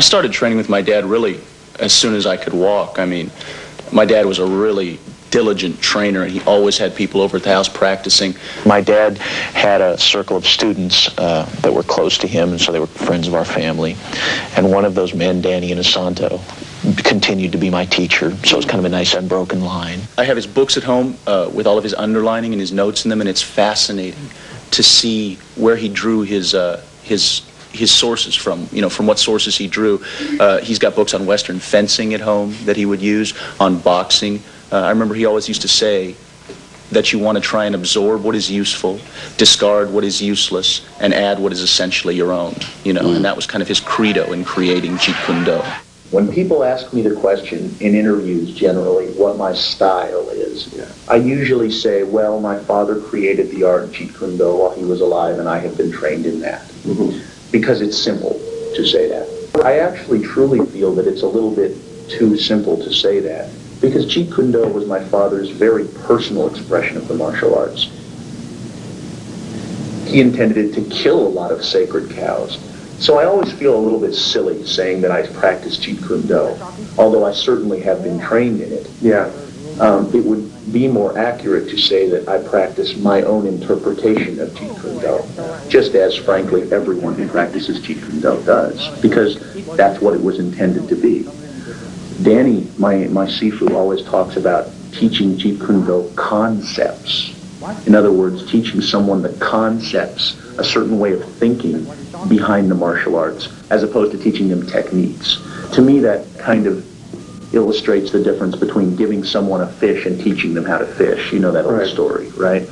I started training with my dad really as soon as I could walk. I mean, my dad was a really diligent trainer, and he always had people over at the house practicing. My dad had a circle of students that were close to him, and so they were friends of our family. And one of those men, Danny Inosanto, continued to be my teacher, so it's kind of a nice unbroken line. I have his books at home with all of his underlining and his notes in them, and it's fascinating to see where he drew his sources from, from what sources he drew. He's got books on Western fencing at home that he would use, on boxing. I remember he always used to say that you want to try and absorb what is useful, discard what is useless, and add what is essentially your own, and that was kind of his credo in creating Jeet Kune Do. When people ask me the question in interviews generally what my style is, I usually say, well, my father created the art of Jeet Kune Do while he was alive, and I have been trained in that. Because it's simple to say that. I actually truly feel that it's a little bit too simple to say that, because Jeet Kune Do was my father's very personal expression of the martial arts. He intended it to kill a lot of sacred cows. So I always feel a little bit silly saying that I practice Jeet Kune Do, although I certainly have been trained in it. It would be more accurate to say that I practice my own interpretation of Jeet Kune Do, just as, frankly, everyone who practices Jeet Kune Do does, because that's what it was intended to be. Danny, my Sifu, always talks about teaching Jeet Kune Do concepts. In other words, teaching someone the concepts, a certain way of thinking behind the martial arts, as opposed to teaching them techniques. To me, that kind of illustrates the difference between giving someone a fish and teaching them how to fish. You know that old story, right?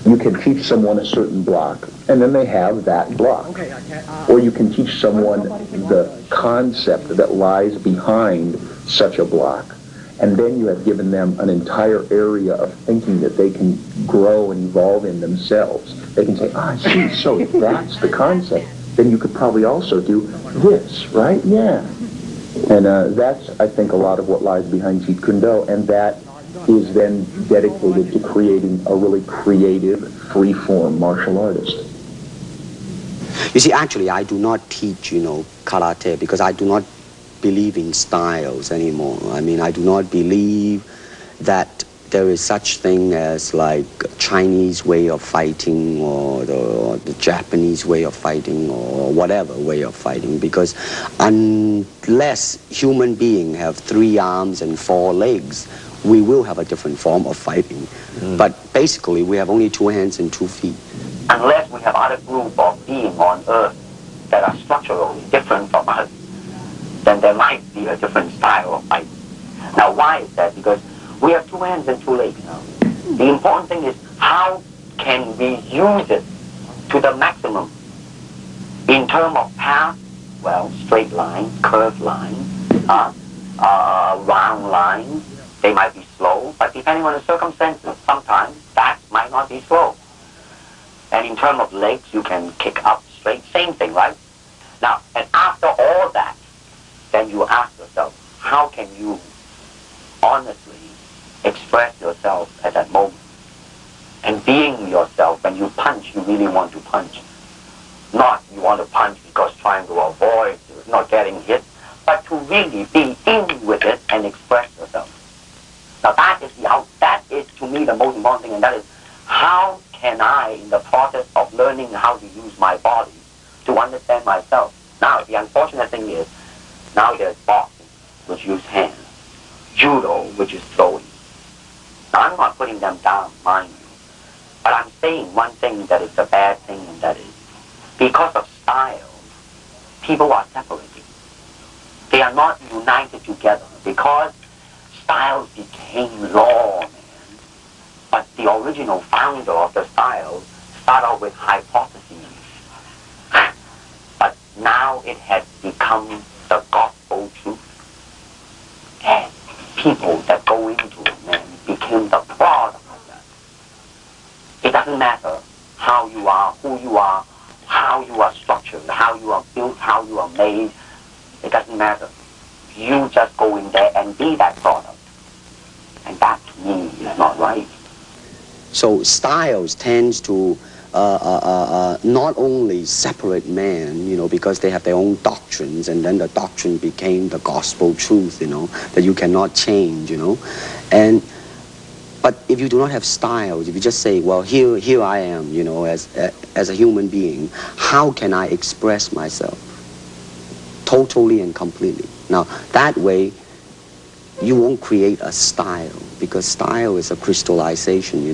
You can teach someone a certain block, and then they have that block. Or you can teach someone the concept that lies behind such a block, and then you have given them an entire area of thinking that they can grow and evolve in themselves. They can say, I see, so that's the concept. Then you could probably also do this, right? Yeah. And that's, I think, a lot of what lies behind Jeet Kune Do, and that is then dedicated to creating a really creative, free-form martial artist. You see, actually, I do not teach, karate, because I do not believe in styles anymore. I mean, I do not believe that there is such thing as like Chinese way of fighting or the Japanese way of fighting or whatever way of fighting, because unless human beings have 3 arms and 4 legs, we will have a different form of fighting. But basically, we have only 2 hands and 2 feet. Unless we have other group of beings on Earth that are structurally different from us, then there might be a different style of fighting. Now, why is that? Because we have 2 hands and 2 legs now. The important thing is how can we use it to the maximum in terms of path, well, straight line, curved line, round line. They might be slow, but depending on the circumstances, sometimes that might not be slow. And in terms of legs, you can kick up straight, same thing, right? Now, and after all that, then you ask yourself, how can you honestly express yourself at that moment? And being yourself, when you punch, you really want to punch. Not you want to punch because trying to avoid not getting hit, but to really be in with it and express yourself. Now that is to me the most important thing, and that is how can I, in the process of learning how to use my body, to understand myself. Now the unfortunate thing is, now there's boxing, which use hands, judo, which is throwing. Now I'm not putting them down, mind you, but I'm saying one thing that is a bad thing, and that is, because of style, people are separated. They are not united together, because styles became law, man. But the original founder of the style started out with hypotheses. But now it has become the gospel truth. And people that go into it, man, became the product of that. It doesn't matter how you are, who you are, how you are structured, how you are built, how you are made. It doesn't matter. You just go in there and be that product. And that, to me, is not right. So styles tends to not only separate men, because they have their own doctrines, and then the doctrine became the gospel truth, that you cannot change, But if you do not have styles, if you just say, well, here I am, as a human being, how can I express myself totally and completely? Now, that way, you won't create a style, because style is a crystallization,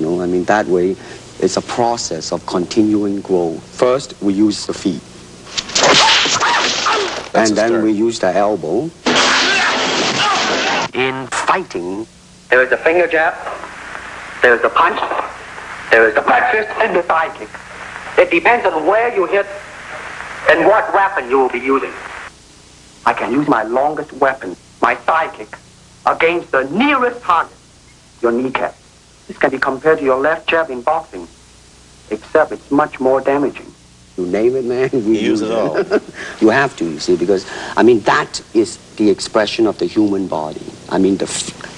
that way, it's a process of continuing growth. First, we use the feet. And then we use the elbow. In fighting, there is the finger jab, there is the punch, there is the back fist, and the side kick. It depends on where you hit and what weapon you will be using. I can use my longest weapon, my side kick, against the nearest target, your kneecap. This can be compared to your left jab in boxing, except it's much more damaging. You name it, man. We use it all. You have to, you see, because, that is the expression of the human body.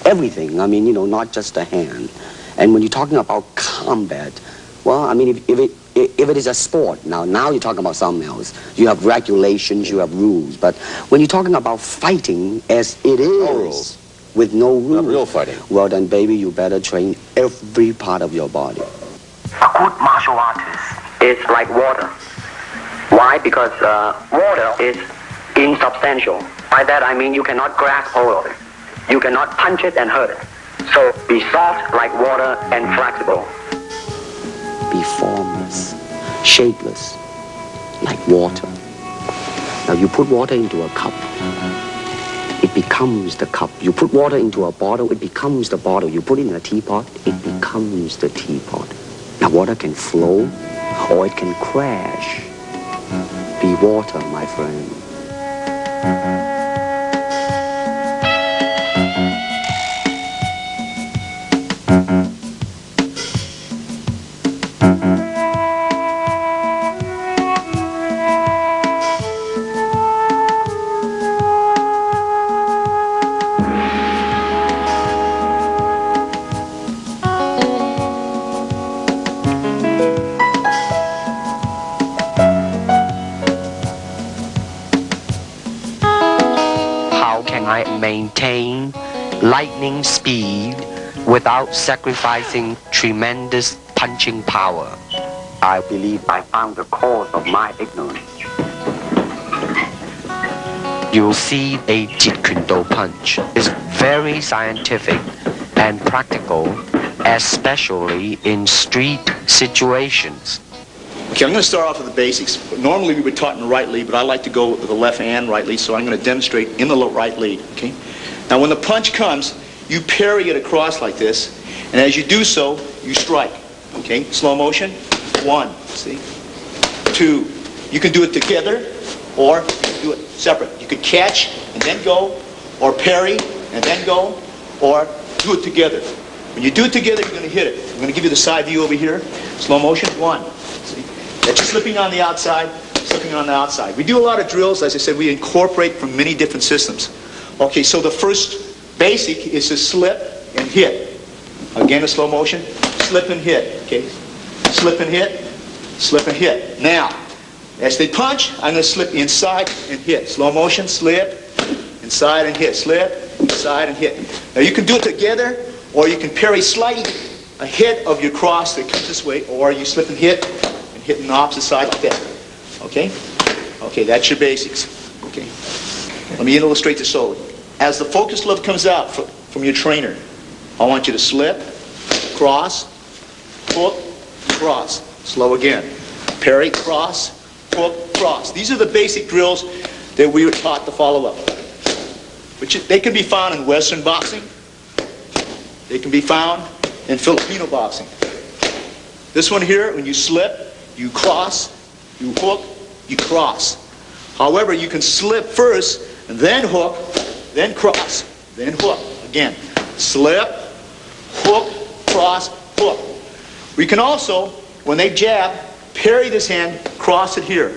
Everything, not just the hand. And when you're talking about combat, well, if it is a sport, now you're talking about something else. You have regulations, you have rules. But when you're talking about fighting as it is, No rules. with no rules. Not real fighting. Well, then, baby, you better train every part of your body. A good martial artist is like water. Why? Because water is insubstantial. By that I mean you cannot grasp hold of it. You cannot punch it and hurt it. So be soft like water and flexible. Be formless, shapeless, like water. Now you put water into a cup, it becomes the cup. You put water into a bottle, it becomes the bottle. You put it in a teapot, it becomes the teapot. Now water can flow or it can crash. Be water, my friend. Maintain lightning speed without sacrificing tremendous punching power. I believe I found the cause of my ignorance. You'll see a Jeet Kune punch is very scientific and practical, especially in street situations. Okay, I'm going to start off with the basics. Normally we would taught in the right lead, but I like to go with the left and right lead, so I'm going to demonstrate in the right lead. Okay. Now when the punch comes, you parry it across like this, and as you do so, you strike. Okay. Slow motion. 1. See. 2. You can do it together, or you can do it separate. You could catch and then go, or parry and then go, or do it together. When you do it together, you're going to hit it. I'm going to give you the side view over here. Slow motion. 1. See. That's slipping on the outside, slipping on the outside. We do a lot of drills, as I said, we incorporate from many different systems. Okay, so the first basic is to slip and hit. Again, a slow motion, slip and hit. Okay, slip and hit, slip and hit. Now, as they punch, I'm going to slip inside and hit. Slow motion, slip, inside and hit, slip, inside and hit. Now you can do it together, or you can parry slightly ahead of your cross that comes this way, or you slip and hit on the opposite side like that. Okay? Okay, that's your basics. Okay. Let me illustrate this slowly. As the focus glove comes out from your trainer, I want you to slip, cross, hook, cross. Slow again. Parry, cross, hook, cross. These are the basic drills that we were taught to follow up. They can be found in Western boxing. They can be found in Filipino boxing. This one here, when you slip, you cross, you hook, you cross. However, you can slip first, and then hook, then cross, then hook. Again, slip, hook, cross, hook. We can also, when they jab, parry this hand, cross it here.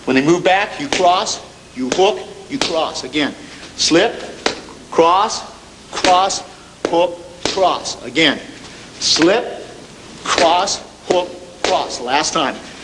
When they move back, you cross, you hook, you cross. Again, slip, cross, cross, hook, cross. Again, slip, cross, hook, cross, last time.